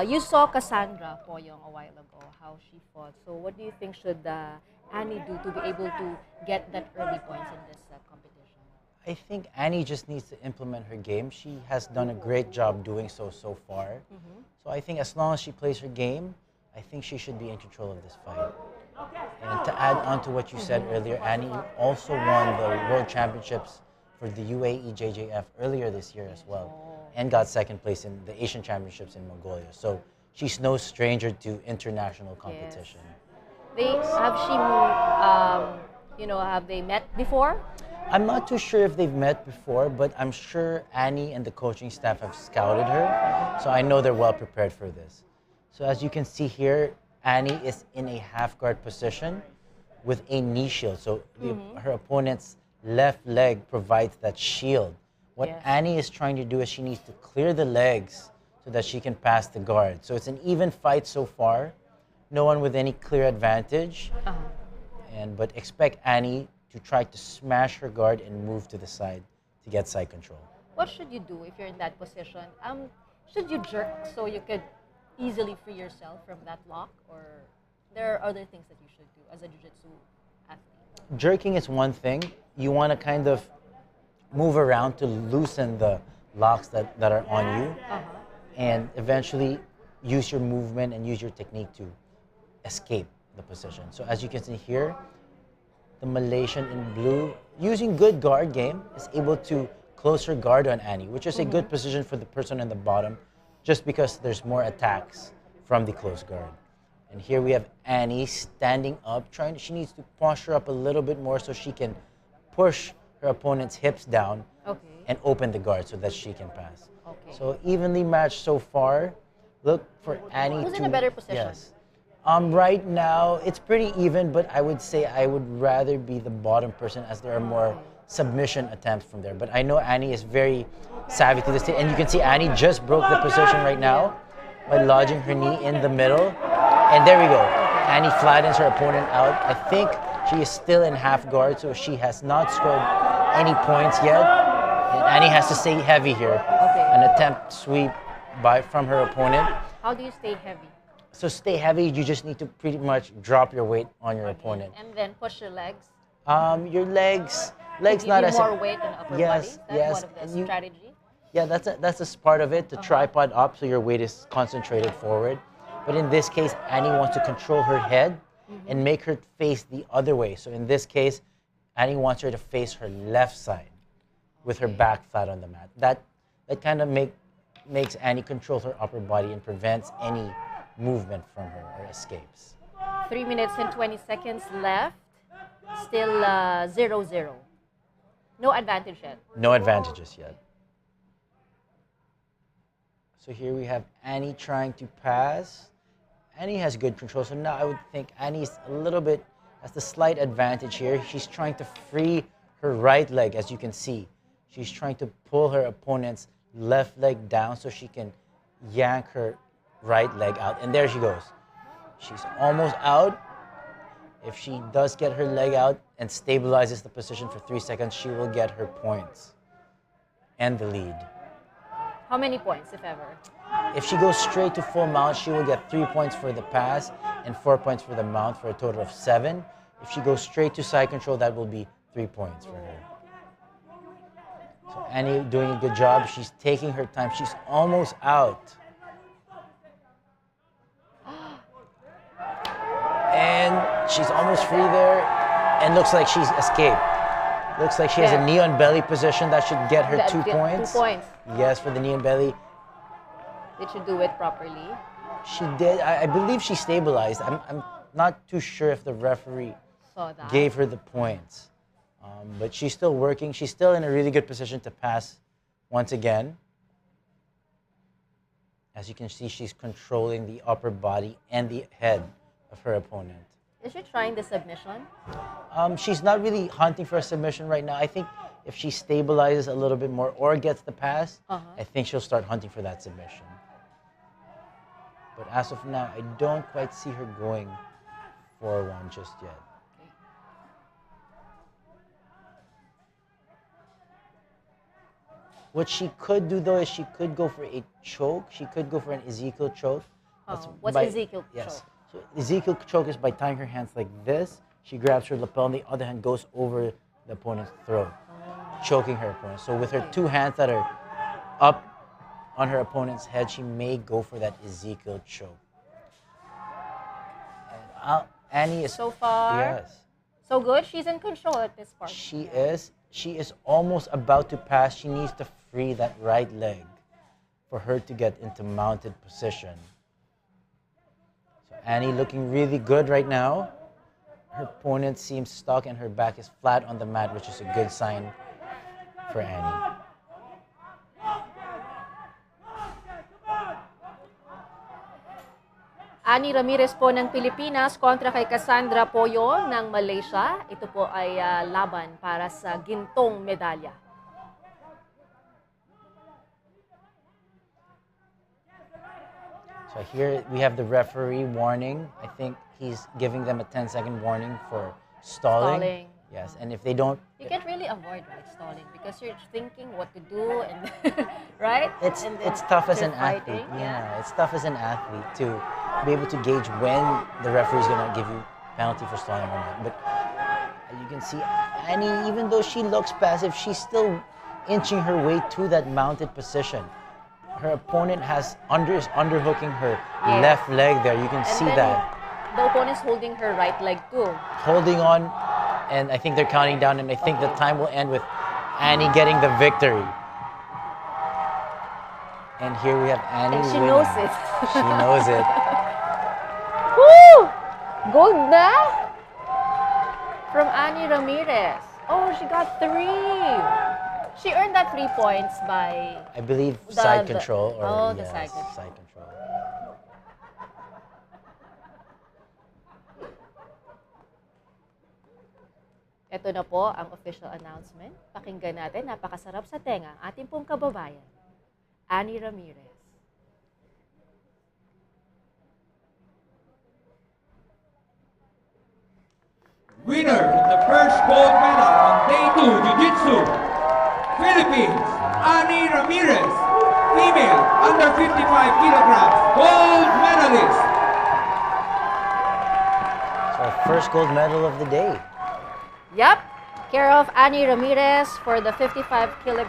You saw Cassandra Poyong a while ago, how she fought. So what do you think should Annie do to be able to get that early points in this competition? I think Annie just needs to implement her game. She has done a great job doing so far. So I think as long as she plays her game, I think she should be in control of this fight. And to add on to what you said earlier, Annie also won the World Championships for the UAE JJF earlier this year as well, and got second place in the Asian Championships in Mongolia. So she's no stranger to international competition. Have they met before? I'm not too sure if they've met before, but I'm sure Annie and the coaching staff have scouted her, so I know they're well prepared for this. So as you can see here, Annie is in a half guard position with a knee shield. So her opponent's left leg provides that shield. What Annie is trying to do is she needs to clear the legs so that she can pass the guard. So it's an even fight so far. No one with any clear advantage. But expect Annie to try to smash her guard and move to the side to get side control. What should you do if you're in that position? Should you jerk so you could easily free yourself from that lock, or there are other things that you should do as a jiu-jitsu athlete? Jerking is one thing. You want to kind of move around to loosen the locks that are on you, and eventually use your movement and use your technique to escape the position. So as you can see here, the Malaysian in blue, using good guard game, is able to close her guard on Annie, which is a good position for the person in the bottom, just because there's more attacks from the close guard. And here we have Annie standing up, she needs to posture up a little bit more so she can push her opponent's hips down and open the guard so that she can pass. So evenly matched so far. Look for Annie. Who's in a better position? Yes. Right now, it's pretty even, but I would say I would rather be the bottom person as there are more submission attempts from there. But I know Annie is very savvy to this, and you can see Annie just broke the position right now by lodging her knee in the middle. And there we go. Annie flattens her opponent out. I think she is still in half guard, so she has not scored any points yet. And Annie has to stay heavy here. An attempt sweep from her opponent. How do you stay heavy? So stay heavy, you just need to pretty much drop your weight on your opponent. And then push your legs? Your legs not as more weight than upper body? That's one of the strategy? Yeah, that's a part of it, to tripod up so your weight is concentrated forward. But in this case, Annie wants to control her head and make her face the other way. So in this case, Annie wants her to face her left side with her back flat on the mat. That kind of makes Annie control her upper body and prevents any movement from her or escapes. 3 minutes and 20 seconds left. Still 0-0. No advantage yet. No advantages yet. So here we have Annie trying to pass. Annie has good control, so now I would think Annie's has the slight advantage here. She's trying to free her right leg, as you can see. She's trying to pull her opponent's left leg down so she can yank her right leg out, and there she goes. She's almost out. If she does get her leg out and stabilizes the position for 3 seconds, she will get her points and the lead. How many points, if ever? If she goes straight to full mount, she will get 3 points for the pass and 4 points for the mount, for a total of 7. If she goes straight to side control, that will be 3 points for her. So Annie doing a good job. She's taking her time. She's almost out. And she's almost free there, and looks like she's escaped. Looks like she has a knee on belly position. That should get her 2 points. 2 points. Yes, for the knee on belly. Did she do it properly? She did. I believe she stabilized. I'm not too sure if the referee gave her the points. But she's still working. She's still in a really good position to pass once again. As you can see, she's controlling the upper body and the head of her opponent. Is she trying the submission? She's not really hunting for a submission right now. I think if she stabilizes a little bit more or gets the pass, I think she'll start hunting for that submission. But as of now, I don't quite see her going for one just yet. What she could do though is she could go for a choke. She could go for an Ezekiel choke. What's Ezekiel yes. choke? So Ezekiel choke is by tying her hands like this. She grabs her lapel and the other hand goes over the opponent's throat, choking her opponent. So with her two hands that are up on her opponent's head, she may go for that Ezekiel choke. And Annie is so far. Yes. So good. She's in control at this part. She is. She is almost about to pass. She needs to free that right leg for her to get into mounted position. So Annie looking really good right now. Her opponent seems stuck and her back is flat on the mat, which is a good sign for Annie. Annie Ramirez po ng Pilipinas kontra kay Cassandra Poyo ng Malaysia. Ito po ay laban para sa gintong medalya. So here we have the referee warning. I think he's giving them a 10-second warning for stalling. Yes, and if they don't... You can't really avoid stalling because you're thinking what to do and right? It's tough as an athlete. Yeah, it's tough as an athlete to be able to gauge when the referee is going to give you penalty for stalling or not. But as you can see, Annie, even though she looks passive, she's still inching her way to that mounted position. Her opponent is underhooking her left leg there. You can see that. The opponent's holding her right leg too. Holding on, and I think they're counting down, and I think the time will end with Annie getting the victory. And here we have Annie And she winning. knows it. She knows it. Woo! Gold na? From Annie Ramirez. Oh, she got 3. She earned that 3 points by... I believe side control. Or, the yes, side control. Side control. Ito na po ang official announcement. Pakinggan natin, napakasarap sa tenga ang ating pong kababayan, Annie Ramirez. Winner of the first gold medal on Day 2 Jiu-Jitsu, Philippines, Annie Ramirez, female, under 55 kilograms, gold medalist. So our first gold medal of the day. Yep, care of Annie Ramirez for the 55 kilogram